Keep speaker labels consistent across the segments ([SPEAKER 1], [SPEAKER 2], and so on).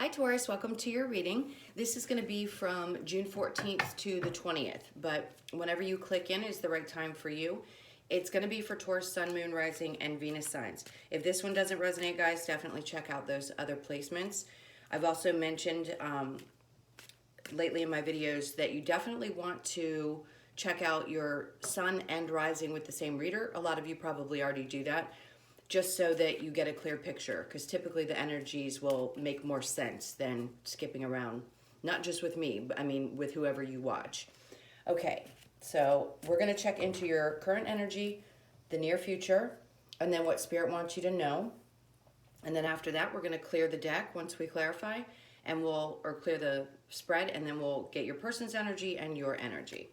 [SPEAKER 1] Hi Taurus, welcome to your reading. This is going to be from June 14th to the 20th, but whenever you click in is the right time for you. It's going to be for Taurus, Sun, Moon, Rising, and Venus signs. If this one doesn't resonate, guys, definitely check out those other placements. I've also mentioned lately in my videos that you definitely want to check out your Sun and Rising with the same reader. A lot of you probably already do that, just so that you get a clear picture, because typically the energies will make more sense than skipping around, not just with me, but I mean with whoever you watch. Okay, so we're going to check into your current energy, the near future, and then what Spirit wants you to know. And then after that, we're going to clear the deck once we clarify, and or clear the spread, and then we'll get your person's energy and your energy.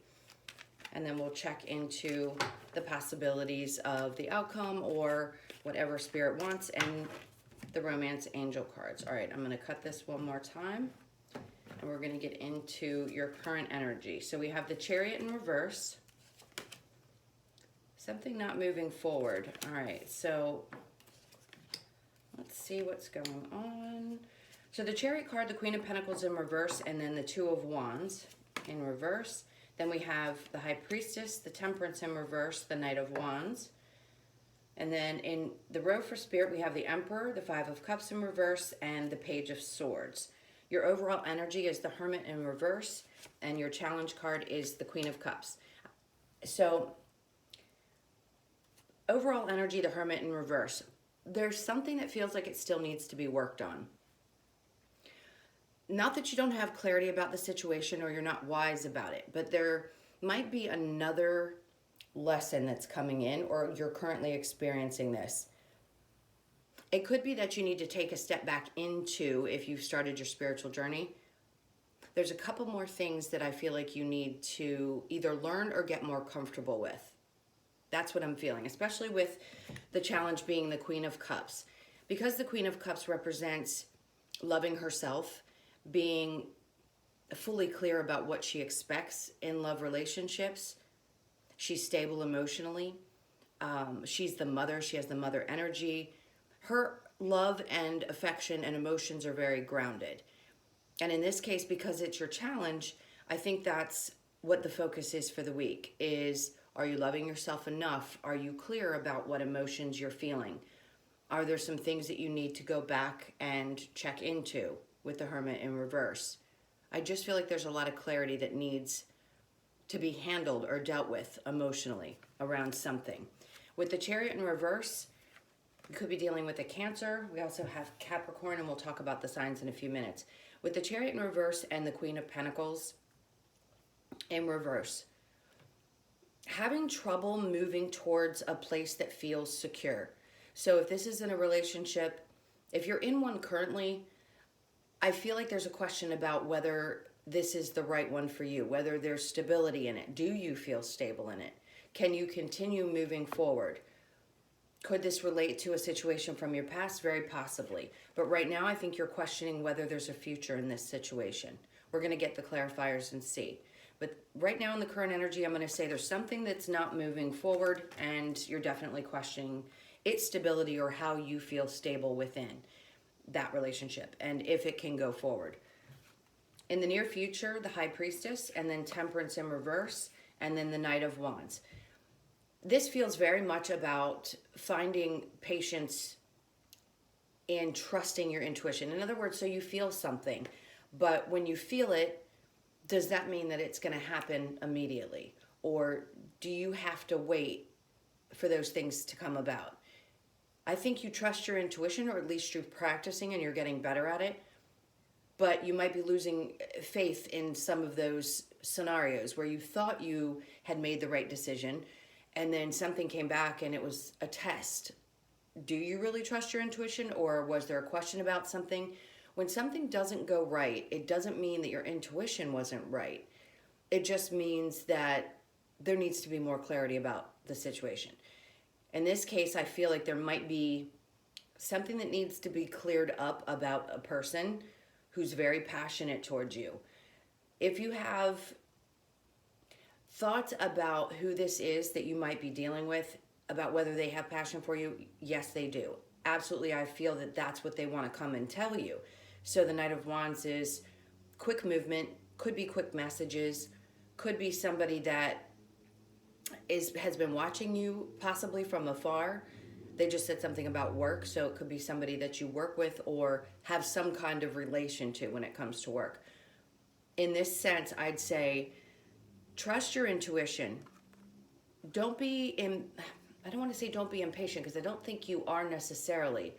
[SPEAKER 1] And then we'll check into the possibilities of the outcome or whatever Spirit wants and the romance angel cards. All right, I'm going to cut this one more time and we're going to get into your current energy. So we have the Chariot in reverse. Something not moving forward. All right, so let's see what's going on. So the Chariot card, the Queen of Pentacles in reverse, and then the Two of Wands in reverse. Then we have the High Priestess, the Temperance in reverse, the Knight of Wands. And then in the row for Spirit, we have the Emperor, the Five of Cups in reverse, and the Page of Swords. Your overall energy is the Hermit in reverse, and your challenge card is the Queen of Cups. So overall energy, the Hermit in reverse. There's something that feels like it still needs to be worked on. Not that you don't have clarity about the situation or you're not wise about it, but there might be another lesson that's coming in, or you're currently experiencing this. It could be that you need to take a step back into, if you've started your spiritual journey, there's a couple more things that I feel like you need to either learn or get more comfortable with. That's what I'm feeling, especially with the challenge being the Queen of Cups. Because the Queen of Cups represents loving herself, being fully clear about what she expects in love relationships. She's stable emotionally. She's the mother. She has the mother energy. Her love and affection and emotions are very grounded. And in this case, because it's your challenge, I think that's what the focus is for the week is, are you loving yourself enough? Are you clear about what emotions you're feeling? Are there some things that you need to go back and check into with the Hermit in reverse? I just feel like there's a lot of clarity that needs to be handled or dealt with emotionally around something. With the Chariot in reverse, you could be dealing with a Cancer. We also have Capricorn, and we'll talk about the signs in a few minutes. With the Chariot in reverse and the Queen of Pentacles in reverse, having trouble moving towards a place that feels secure. So if this is in a relationship, if you're in one currently, I feel like there's a question about whether this is the right one for you, whether there's stability in it. Do you feel stable in it? Can you continue moving forward? Could this relate to a situation from your past? Very possibly. But right now, I think you're questioning whether there's a future in this situation. We're going to get the clarifiers and see. But right now in the current energy, I'm going to say there's something that's not moving forward, and you're definitely questioning its stability or how you feel stable within that relationship and if it can go forward. In the near future, the High Priestess, and then Temperance in reverse, and then the Knight of Wands. This feels very much about finding patience and trusting your intuition. In other words, so you feel something, but when you feel it, does that mean that it's going to happen immediately? Or do you have to wait for those things to come about? I think you trust your intuition, or at least you're practicing and you're getting better at it. But you might be losing faith in some of those scenarios where you thought you had made the right decision and then something came back and it was a test. Do you really trust your intuition, or was there a question about something? When something doesn't go right, it doesn't mean that your intuition wasn't right. It just means that there needs to be more clarity about the situation. In this case, I feel like there might be something that needs to be cleared up about a person who's very passionate towards you. If you have thoughts about who this is that you might be dealing with, about whether they have passion for you, yes, they do. Absolutely, I feel that that's what they want to come and tell you. So the Knight of Wands is quick movement, could be quick messages, could be somebody that has been watching you possibly from afar. They just said something about work, so it could be somebody that you work with or have some kind of relation to when it comes to work. In this sense, I'd say trust your intuition. Don't be in I don't want to say don't be impatient, because I don't think you are necessarily,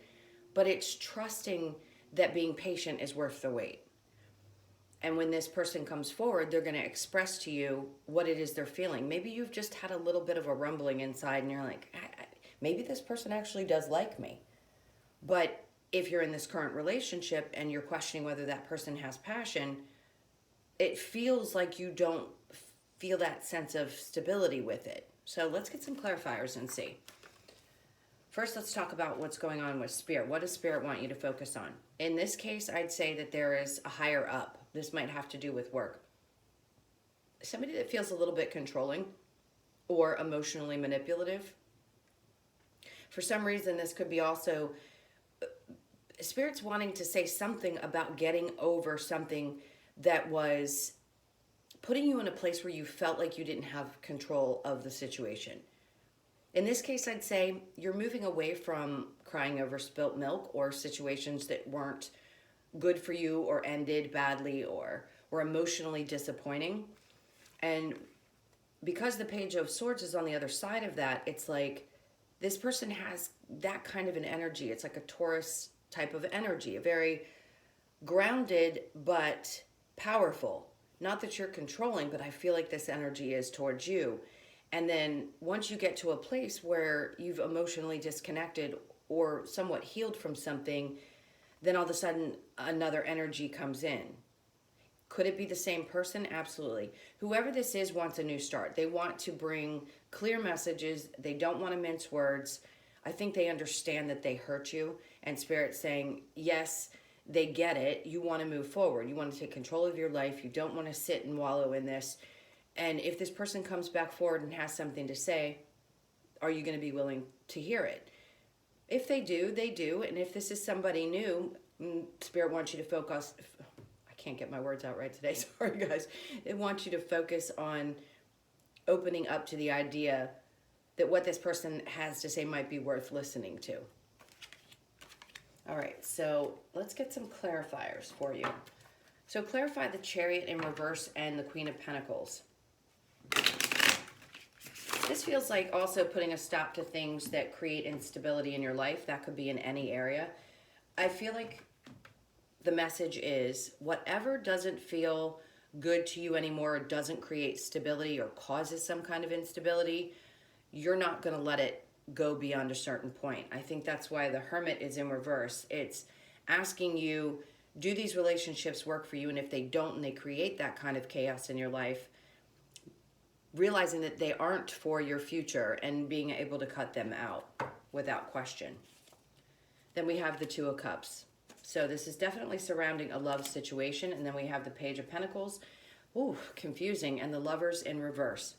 [SPEAKER 1] but it's trusting that being patient is worth the wait. And when this person comes forward, they're going to express to you what it is they're feeling. Maybe you've just had a little bit of a rumbling inside and you're like, maybe this person actually does like me. But if you're in this current relationship and you're questioning whether that person has passion, it feels like you don't feel that sense of stability with it. So let's get some clarifiers and see. First, let's talk about what's going on with Spirit. What does Spirit want you to focus on? In this case, I'd say that there is a higher up. This might have to do with work. Somebody that feels a little bit controlling or emotionally manipulative. For some reason, this could be also Spirit's wanting to say something about getting over something that was putting you in a place where you felt like you didn't have control of the situation. In this case, I'd say you're moving away from crying over spilt milk or situations that weren't good for you or ended badly or were emotionally disappointing. And because the Page of Swords is on the other side of that, it's like this person has that kind of an energy. It's like a Taurus type of energy, a very grounded but powerful. Not that you're controlling, but I feel like this energy is towards you. And then once you get to a place where you've emotionally disconnected or somewhat healed from something, then all of a sudden another energy comes in. Could it be the same person? Absolutely. Whoever this is wants a new start. They want to bring clear messages. They don't want to mince words. I think they understand that they hurt you. And Spirit's saying, yes, they get it. You want to move forward. You want to take control of your life. You don't want to sit and wallow in this. And if this person comes back forward and has something to say, are you going to be willing to hear it? If they do, they do. And if this is somebody new, Spirit wants you to focus. I can't get my words out right today. Sorry, guys. It wants you to focus on opening up to the idea that what this person has to say might be worth listening to. All right, so let's get some clarifiers for you. So clarify the Chariot in reverse and the Queen of Pentacles. This feels like also putting a stop to things that create instability in your life. That could be in any area. I feel like the message is whatever doesn't feel good to you anymore, doesn't create stability or causes some kind of instability, you're not going to let it go beyond a certain point. I think that's why the Hermit is in reverse. It's asking you, do these relationships work for you? And if they don't and they create that kind of chaos in your life, realizing that they aren't for your future and being able to cut them out without question. Then we have the Two of Cups. So this is definitely surrounding a love situation. And then we have the Page of Pentacles. Ooh, confusing. And the Lovers in reverse.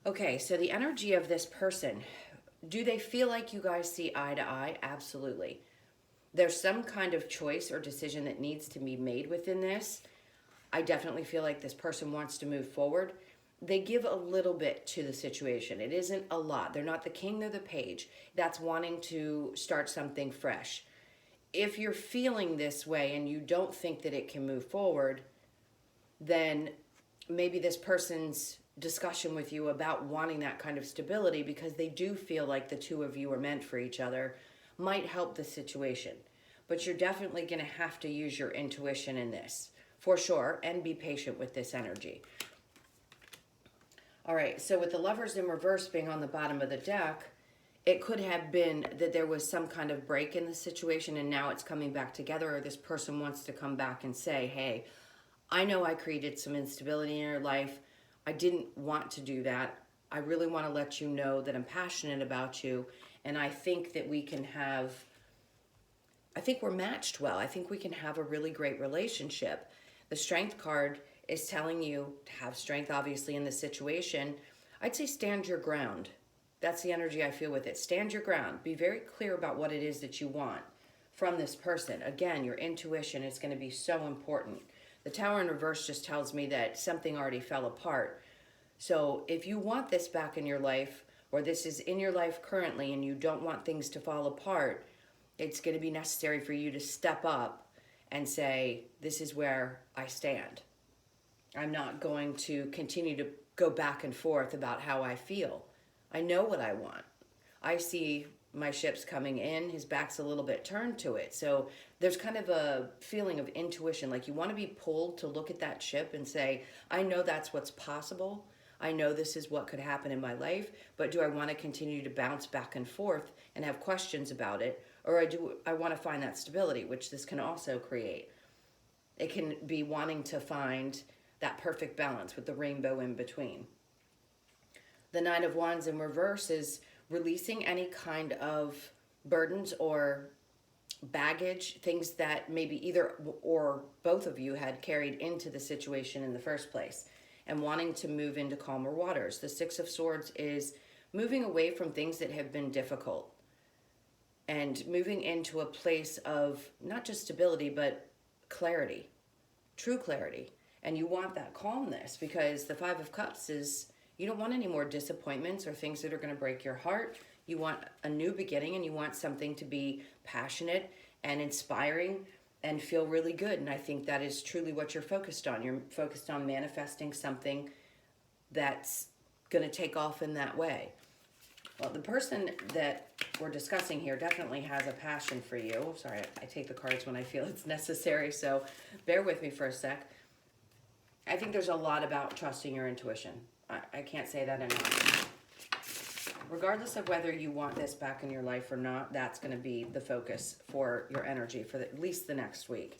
[SPEAKER 1] Okay, so the energy of this person, do they feel like you guys see eye to eye? Absolutely. There's some kind of choice or decision that needs to be made within this. I definitely feel like this person wants to move forward. They give a little bit to the situation. It isn't a lot. They're not the king, they're the page. That's wanting to start something fresh. If you're feeling this way and you don't think that it can move forward, then maybe this person's discussion with you about wanting that kind of stability, because they do feel like the two of you are meant for each other, might help the situation. But you're definitely going to have to use your intuition in this, for sure, and be patient with this energy. All right, so with the Lovers in reverse being on the bottom of the deck, it could have been that there was some kind of break in the situation and now it's coming back together, or this person wants to come back and say, hey, I know I created some instability in your life. I didn't want to do that. I really want to let you know that I'm passionate about you, and I think that we can have, I think we're matched well. I think we can have a really great relationship. The Strength card is telling you to have strength, obviously, in this situation. I'd say stand your ground. That's the energy I feel with it. Stand your ground. Be very clear about what it is that you want. from this person. Again, your intuition is going to be so important. The Tower in reverse just tells me that something already fell apart. So if you want this back in your life, or this is in your life currently and you don't want things to fall apart, it's going to be necessary for you to step up and say, this is where I stand. I'm not going to continue to go back and forth about how I feel. I know what I want. I see my ship's coming in, his back's a little bit turned to it. So there's kind of a feeling of intuition, like you want to be pulled to look at that ship and say, I know that's what's possible. I know this is what could happen in my life, but do I want to continue to bounce back and forth and have questions about it? Or I want to find that stability, which this can also create. It can be wanting to find that perfect balance with the rainbow in between. The Nine of Wands in reverse is releasing any kind of burdens or baggage, things that maybe either or both of you had carried into the situation in the first place, and wanting to move into calmer waters. The Six of Swords is moving away from things that have been difficult and moving into a place of not just stability, but clarity, true clarity. And you want that calmness, because the Five of Cups is, you don't want any more disappointments or things that are going to break your heart. You want a new beginning, and you want something to be passionate and inspiring and feel really good. And I think that is truly what you're focused on. You're focused on manifesting something that's going to take off in that way. Well, the person that we're discussing here definitely has a passion for you. Sorry, I take the cards when I feel it's necessary, so bear with me for a sec. I think there's a lot about trusting your intuition. I can't say that enough. Regardless of whether you want this back in your life or not, that's going to be the focus for your energy for at least the next week.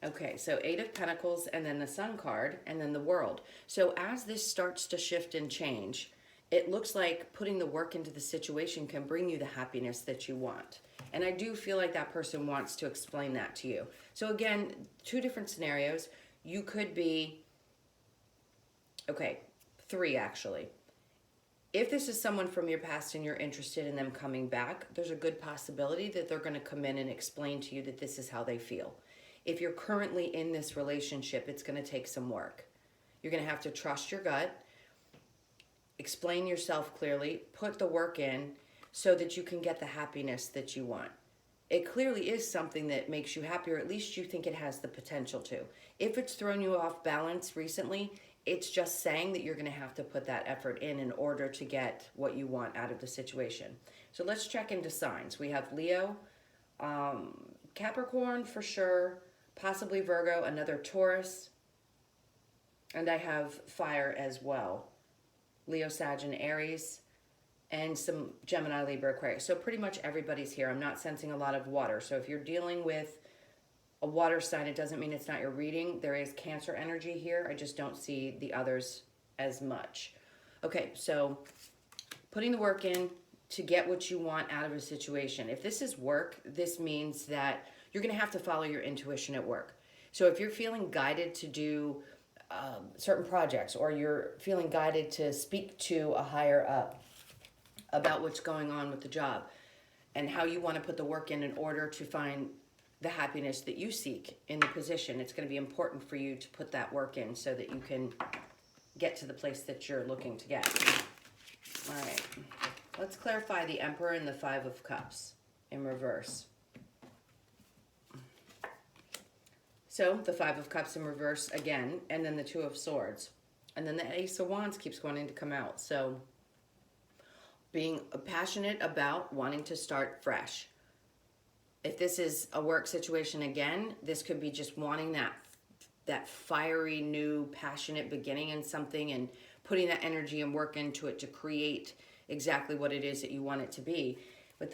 [SPEAKER 1] Okay, so Eight of Pentacles, and then the Sun card, and then the World. So as this starts to shift and change, it looks like putting the work into the situation can bring you the happiness that you want. And I do feel like that person wants to explain that to you. So again, two different scenarios. You could be, okay, three actually. If this is someone from your past and you're interested in them coming back, there's a good possibility that they're going to come in and explain to you that this is how they feel. If you're currently in this relationship, it's going to take some work. You're going to have to trust your gut, explain yourself clearly, put the work in so that you can get the happiness that you want. It clearly is something that makes you happy, or at least you think it has the potential to. If it's thrown you off balance recently, it's just saying that you're going to have to put that effort in order to get what you want out of the situation. So let's check into signs. We have Leo, Capricorn for sure, possibly Virgo, another Taurus, and I have fire as well. Leo, Sag, and Aries, and some Gemini, Libra, Aquarius. So pretty much everybody's here. I'm not sensing a lot of water. So if you're dealing with a water sign, it doesn't mean it's not your reading. There is Cancer energy here. I just don't see the others as much. Okay, so putting the work in to get what you want out of a situation. If this is work, this means that you're going to have to follow your intuition at work. So if you're feeling guided to do certain projects, or you're feeling guided to speak to a higher up about what's going on with the job and how you want to put the work in order to find the happiness that you seek in the position, it's going to be important for you to put that work in so that you can get to the place that you're looking to get. All right, let's clarify the Emperor and the Five of Cups in reverse. So the Five of Cups in reverse again, and then the Two of Swords. And then the Ace of Wands keeps wanting to come out. So being passionate about wanting to start fresh. If this is a work situation again, this could be just wanting that fiery, new, passionate beginning in something and putting that energy and work into it to create exactly what it is that you want it to be. But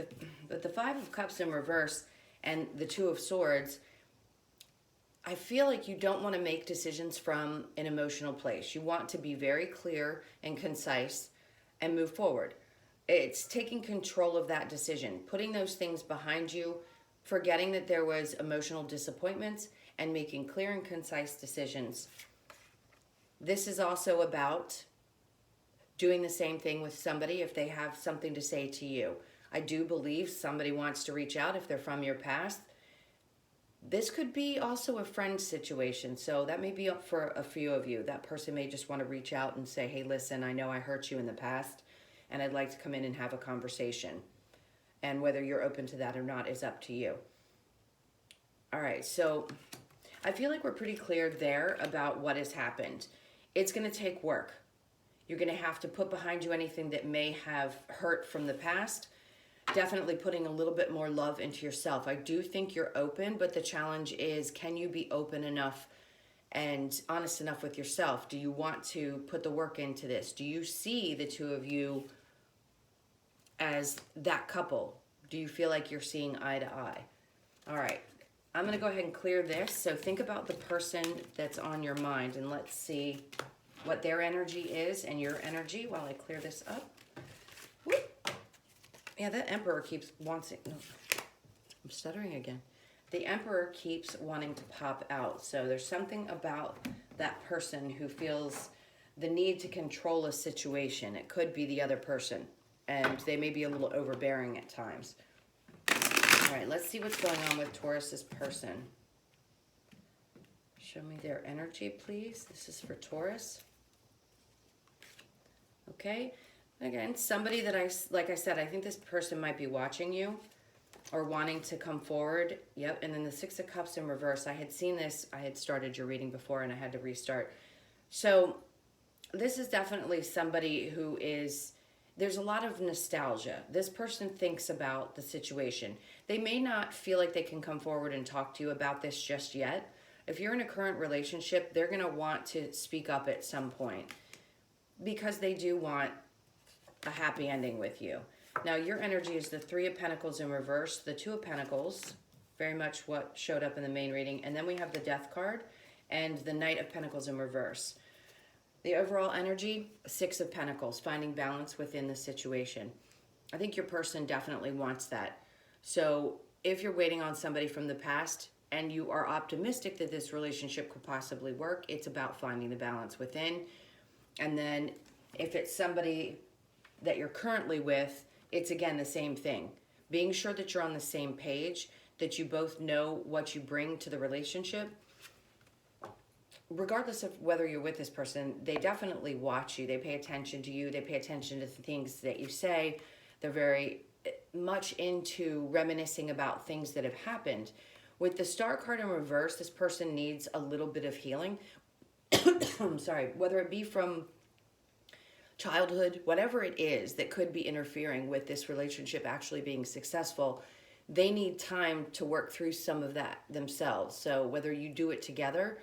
[SPEAKER 1] the Five of Cups in reverse and the Two of Swords, I feel like you don't want to make decisions from an emotional place. You want to be very clear and concise and move forward. It's taking control of that decision, putting those things behind you, forgetting that there was emotional disappointments, and making clear and concise decisions. This is also about doing the same thing with somebody if they have something to say to you. I do believe somebody wants to reach out if they're from your past. This could be also a friend situation, so that may be up for a few of you. That person may just want to reach out and say, hey, listen, I know I hurt you in the past, and I'd like to come in and have a conversation. And whether you're open to that or not is up to you. All right, so I feel like we're pretty clear there about what has happened. It's going to take work. You're going to have to put behind you anything that may have hurt from the past. Definitely putting a little bit more love into yourself. I do think you're open, but the challenge is, can you be open enough and honest enough with yourself? Do you want to put the work into this? Do you see the two of you as that couple? Do you feel like you're seeing eye to eye? All right, I'm going to go ahead and clear this. So think about the person that's on your mind, and let's see what their energy is and your energy while I clear this up. Whoop. Yeah, that Emperor keeps wanting, no, I'm stuttering again. The Emperor keeps wanting to pop out. So there's something about that person who feels the need to control a situation. It could be the other person, and they may be a little overbearing at times. All right, let's see what's going on with Taurus's person. Show me their energy, please. This is for Taurus. Okay. Again, somebody that like I said, I think this person might be watching you or wanting to come forward. Yep, and then the Six of Cups in reverse. I had seen this. I had started your reading before and I had to restart. So this is definitely somebody who is, there's a lot of nostalgia. This person thinks about the situation. They may not feel like they can come forward and talk to you about this just yet. If you're in a current relationship, they're going to want to speak up at some point because they do want a happy ending with you. Now, your energy is the Three of Pentacles in reverse, the Two of Pentacles, very much what showed up in the main reading, and then we have the Death card and the Knight of Pentacles in reverse. The overall energy, Six of Pentacles, finding balance within the situation. I think your person definitely wants that. So if you're waiting on somebody from the past and you are optimistic that this relationship could possibly work, it's about finding the balance within. And then if it's somebody that you're currently with, it's again the same thing. Being sure that you're on the same page, that you both know what you bring to the relationship. Regardless of whether you're with this person, they definitely watch you. They pay attention to you. They pay attention to the things that you say. They're very much into reminiscing about things that have happened. With the Star card in reverse, this person needs a little bit of healing. I'm sorry, whether it be from childhood, whatever it is that could be interfering with this relationship actually being successful, they need time to work through some of that themselves. So whether you do it together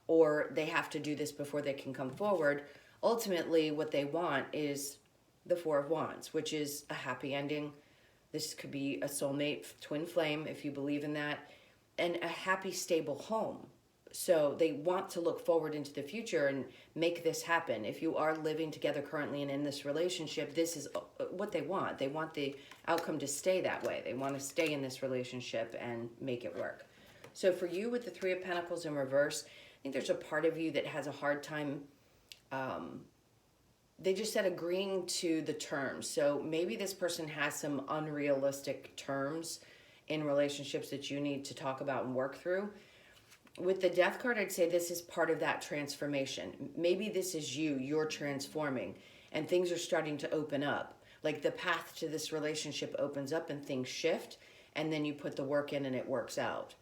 [SPEAKER 1] or they have to do this before they can come forward, ultimately what they want is the Four of Wands, which is a happy ending. This could be a soulmate, twin flame, if you believe in that, and a happy, stable home. So they want to look forward into the future and make this happen. If you are living together currently and in this relationship, this is what they want. They want the outcome to stay that way. They want to stay in this relationship and make it work. So for you with the Three of Pentacles in reverse, I think there's a part of you that has a hard time, they just said agreeing to the terms. So maybe this person has some unrealistic terms in relationships that you need to talk about and work through. With the Death card, I'd say this is part of that transformation. Maybe this is you're transforming and things are starting to open up. Like the path to this relationship opens up and things shift, and then you put the work in and it works out.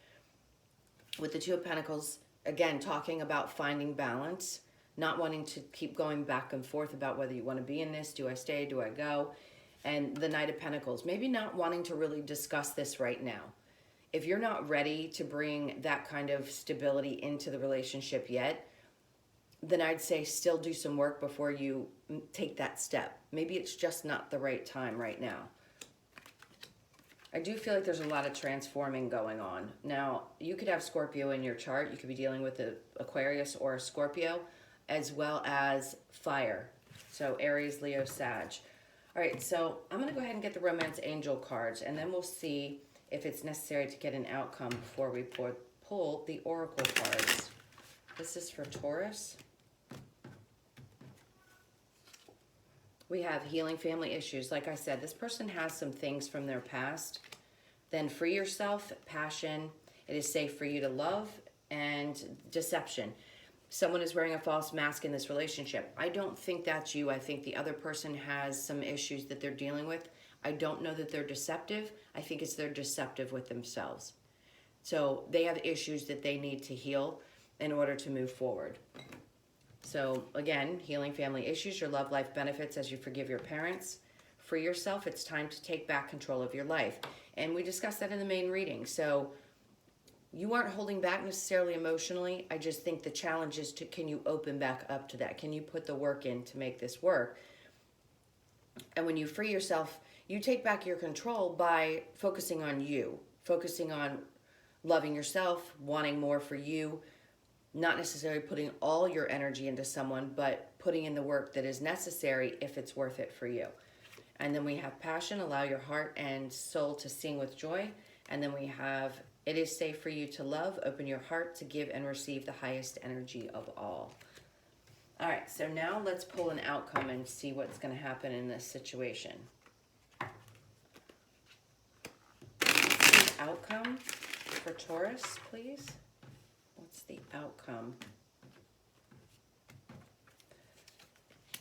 [SPEAKER 1] With the Two of Pentacles, again, talking about finding balance, not wanting to keep going back and forth about whether you want to be in this, do I stay, do I go? And the Knight of Pentacles, maybe not wanting to really discuss this right now. If you're not ready to bring that kind of stability into the relationship yet, then I'd say still do some work before you take that step. Maybe it's just not the right time right now. I do feel like there's a lot of transforming going on. Now, you could have Scorpio in your chart. You could be dealing with an Aquarius or a Scorpio, as well as fire. So Aries, Leo, Sag. All right, so I'm going to go ahead and get the Romance Angel cards, and then we'll see if it's necessary to get an outcome before we pull the Oracle cards. This is for Taurus. We have healing family issues. Like I said, this person has some things from their past. Then free yourself, passion. It is safe for you to love, and deception. Someone is wearing a false mask in this relationship. I don't think that's you. I think the other person has some issues that they're dealing with. I don't know that they're deceptive. I think it's they're deceptive with themselves. So they have issues that they need to heal in order to move forward. So again, healing family issues, your love life benefits as you forgive your parents. Free yourself. It's time to take back control of your life. And we discussed that in the main reading. So you aren't holding back necessarily emotionally. I just think the challenge is to, can you open back up to that? Can you put the work in to make this work? And when you free yourself, you take back your control by focusing on you, focusing on loving yourself, wanting more for you, not necessarily putting all your energy into someone, but putting in the work that is necessary if it's worth it for you. And then we have passion, allow your heart and soul to sing with joy. And then we have, it is safe for you to love, open your heart to give and receive the highest energy of all. All right, so now let's pull an outcome and see what's going to happen in this situation. Outcome for Taurus, please. What's the outcome?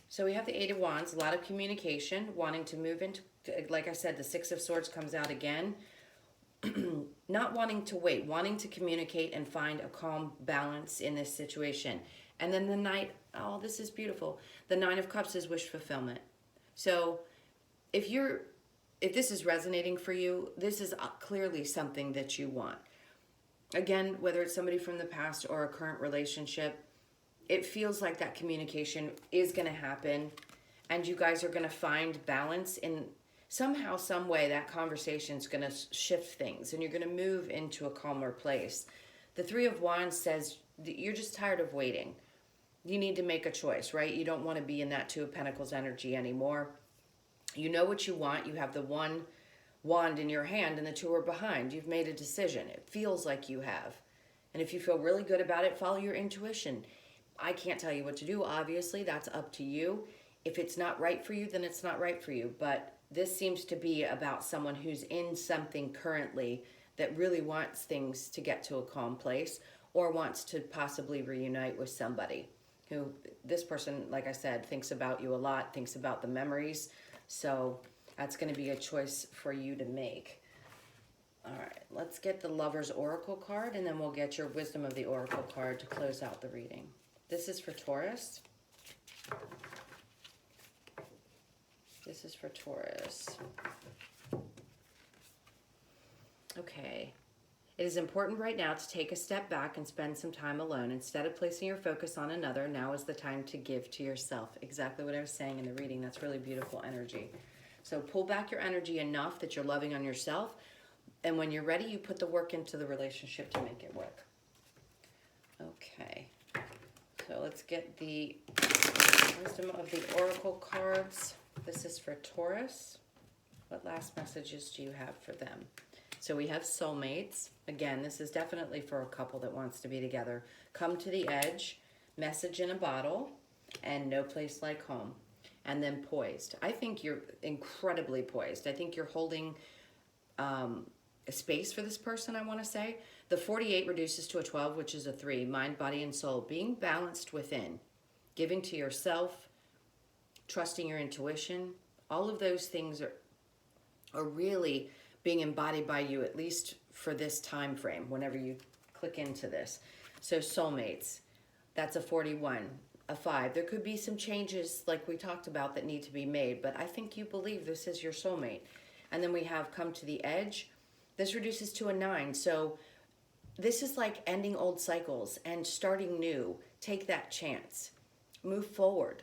[SPEAKER 1] So we have the Eight of Wands, a lot of communication, wanting to move into, like I said, the Six of Swords comes out again. Not wanting to wait, wanting to communicate and find a calm balance in this situation. And then the Knight, oh, this is beautiful. The Nine of Cups is wish fulfillment. So if this is resonating for you, this is clearly something that you want. Again, whether it's somebody from the past or a current relationship, it feels like that communication is going to happen and you guys are going to find balance in somehow, some way. That conversation is going to shift things and you're going to move into a calmer place. The Three of Wands says that you're just tired of waiting. You need to make a choice, right? You don't want to be in that Two of Pentacles energy anymore. You know what you want. You have the one wand in your hand and the two are behind. You've made a decision. It feels like you have. And if you feel really good about it, follow your intuition. I can't tell you what to do, obviously. That's up to you. If it's not right for you, then it's not right for you. But this seems to be about someone who's in something currently that really wants things to get to a calm place or wants to possibly reunite with somebody who, this person, like I said, thinks about you a lot, thinks about the memories. So that's going to be a choice for you to make. All right, let's get the Lover's Oracle card, and then we'll get your Wisdom of the Oracle card to close out the reading. This is for Taurus. This is for Taurus. Okay. It is important right now to take a step back and spend some time alone. Instead of placing your focus on another, now is the time to give to yourself. Exactly what I was saying in the reading. That's really beautiful energy. So pull back your energy enough that you're loving on yourself. And when you're ready, you put the work into the relationship to make it work. Okay. So let's get the Wisdom of the Oracle cards. This is for Taurus. What last messages do you have for them? So we have soulmates. Again, this is definitely for a couple that wants to be together. Come to the edge, message in a bottle, and no place like home. And then poised. I think you're incredibly poised. I think you're holding a space for this person, I want to say. The 48 reduces to a 12, which is a 3. Mind, body, and soul. Being balanced within. Giving to yourself. Trusting your intuition. All of those things are really being embodied by you, at least for this time frame, whenever you click into this. So soulmates. That's a 41. A 5. There could be some changes like we talked about that need to be made, but I think you believe this is your soulmate. And then we have come to the edge. This reduces to a 9. So this is like ending old cycles and starting new. Take that chance. Move forward.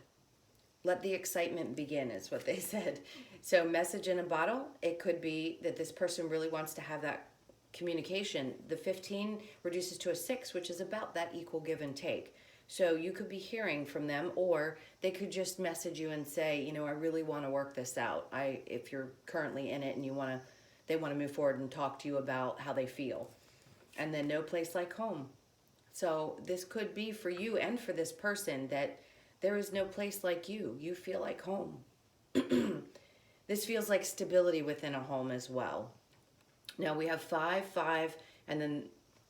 [SPEAKER 1] Let the excitement begin is what they said. So message in a bottle. It could be that this person really wants to have that communication. The 15 reduces to a 6, which is about that equal give and take. So you could be hearing from them, or they could just message you and say, you know, I really want to work this out. If you're currently in it and they want to move forward and talk to you about how they feel. And then no place like home. So this could be for you and for this person that there is no place like you. You feel like home. This feels like stability within a home as well. Now we have 5, 5, and then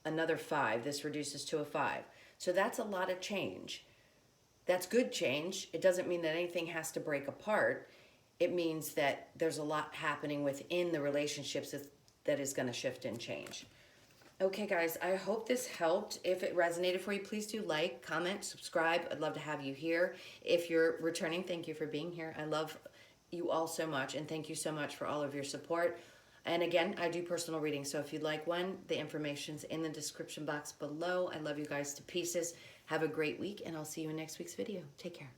[SPEAKER 1] another 5. This reduces to a 5. So that's a lot of change. That's good change. It doesn't mean that anything has to break apart. It means that there's a lot happening within the relationships that is going to shift and change. Okay, guys, I hope this helped. If it resonated for you, please do like, comment, subscribe. I'd love to have you here. If you're returning, thank you for being here. I love you all so much, and thank you so much for all of your support. And again, I do personal readings, so if you'd like one, the information's in the description box below. I love you guys to pieces. Have a great week, and I'll see you in next week's video. Take care.